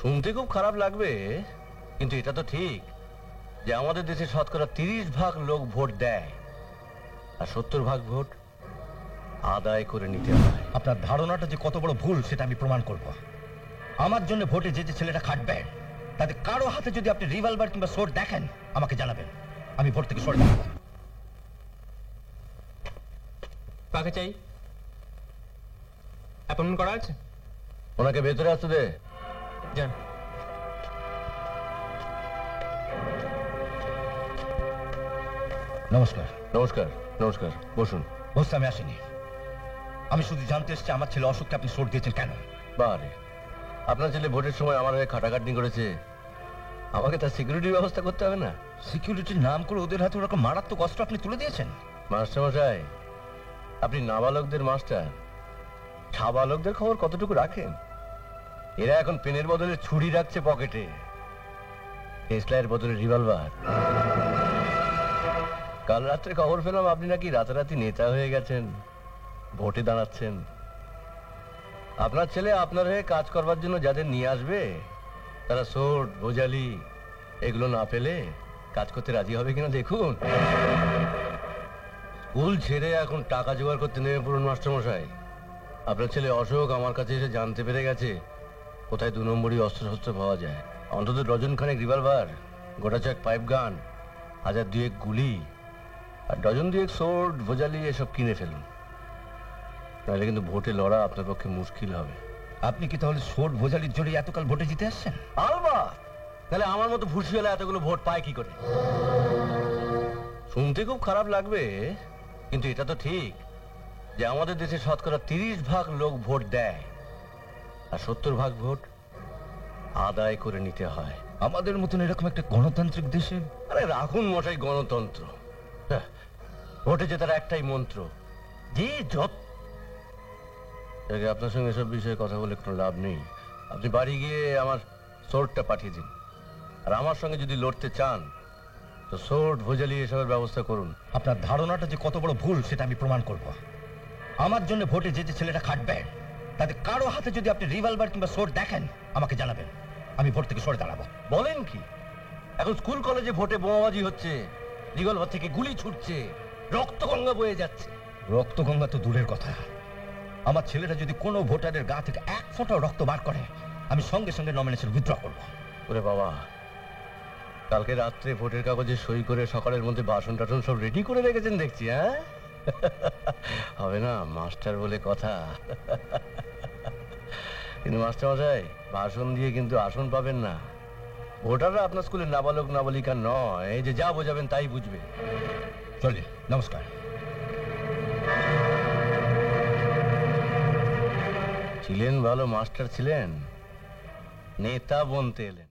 শুনতে খুব খারাপ লাগবে, কিন্তু এটা তো ঠিক যে আমাদের দেশে শতকরা 30% লোক ভোট দেয় আর 70% ভোট আদায় করে নিতে হয়। আপনার ধারণাটা যে কত বড় ভুল সেটা আমি প্রমাণ করব। আমার জন্য ভোটে যে যে ছেলেটা খাটবে তাদের কারো হাতে যদি আপনি রিভলভার কিংবা সোর্ড দেখেন আমাকে জানাবেন, আমি ভোট থেকে সরে দাঁড়াবো। কাকে চাই? অ্যাপয়েন্টমেন্ট করা আছে? ওনাকে ভেতরে আসতে দে। যান। নমস্কার। নমস্কার। নমস্কার, বসুন। বসতে আমি আসিনি, আমি শুধু জানতে এসেছি আমার ছেলে অশোককে আপনি সোর্ড দিয়েছেন কেন? বারে, আপনার ছেলে ভোটের সময় আমার হয়ে খাটাখাটনি করেছে, আমাকে তার সিকিউরিটির ব্যবস্থা করতে হবে না? সিকিউরিটির নাম করে ওদের হাতে ওরকম মারাত্মক অস্ত্র আপনি তুলে দিয়েছেন? মাস্টারমশাই, আপনি নাবালকদের মাস্টার, সাবালকদের খবর কতটুকু রাখেন? এরা এখন পেনের বদলে ছুরি রাখছে পকেটে, টেসলার বদলে রিভলভার। কাল রাত্রে খবর পেলাম আপনি নাকি রাতারাতি নেতা হয়ে গেছেন, ভোটে দাঁড়াচ্ছেন। আপনার ছেলে আপনার হয়ে কাজ করবার জন্য যাদের নিয়ে আসবে তারা সোর্ড ভোজালি এগুলো না পেলে কাজ করতে রাজি হবে কিনা দেখুন। স্কুল ছেড়ে এখন টাকা জোগাড় করতে নেমে পড়ুন মাস্টারমশাই। আপনার ছেলে অশোক আমার কাছে এসে জানতে পেরে গেছে কোথায় 2 নম্বরই অস্ত্র পাওয়া যায়। অন্তত ডজনখানেক রিভলভার, গোটা 6 পাইপ গান, 1000-2 গুলি আর ডজন 2 সোর্ড ভোজালি এসব কিনে ফেলুন, নাহলে কিন্তু ভোটে লড়া আপনার পক্ষে মুশকিল হবে। আপনি কি তাহলে সোর্ড ভোজালির জোরে এতকাল ভোটে জিতে আসছেন? আলবাত, তাহলে আমার মতো ভুসি হলে এতগুলো ভোট পায় কি করে? শুনতে খুব খারাপ লাগবে, কিন্তু এটা তো ঠিক যে আমাদের দেশে শতকরা 30% লোক ভোট দেয় আর 70% ভোট আদায় করে নিতে হয়। আমাদের মতন এরকম একটা গণতান্ত্রিক দেশে? আরে রাখুন মশাই গণতন্ত্র, ভোটে জেতার একটাই মন্ত্র, যে যত। আপনার সঙ্গে এসব বিষয়ে কথা বলে কোনো লাভ নেই। আপনি বাড়ি গিয়ে আমার সোর্ডটা পাঠিয়ে দিন, আর আমার সঙ্গে যদি লড়তে চান তো সোর্ড ভোজালি এসবের ব্যবস্থা করুন। আপনার ধারণাটা যে কত বড় ভুল সেটা আমি প্রমাণ করব। আমার জন্য ভোটে যে যে ছেলেটা খাটবে তাদের কারো হাতে যদি আপনি রিভলভার কিংবা সোর্ড দেখেন আমাকে জানাবেন, আমি ভোট থেকে সরে দাঁড়াবো। বলেন কি? এখন স্কুল কলেজে ভোটে বোমাবাজি হচ্ছে, রিভলভার থেকে গুলি ছুটছে, রক্তগঙ্গা বয়ে যাচ্ছে। রক্তগঙ্গা তো দূরের কথা, আমার ছেলেটা যদি কোনো ভোটারের গা থেকে 1 ফোঁটা রক্ত বার করে আমি সঙ্গে সঙ্গে নমিনেশন উইথড্র করব। ওরে বাবা, কালকে রাত্রে ভোটের কাগজে সই করে সকালের মধ্যে বাসন টাসন সব রেডি করে রেখেছেন দেখছি। হ্যাঁ, হবে না মাস্টার বলে কথা। কিন্তু মাস্টারমশাই, ভাষণ দিয়ে কিন্তু আসন পাবেন না। ভোটাররা আপনার স্কুলের নাবালক নাবালিকা নয়, এই যে যা বোঝাবেন তাই বুঝবে। চলি, নমস্কার। ছিলেন ভালো মাস্টার ছিলেন, নেতা বনতে এলেন।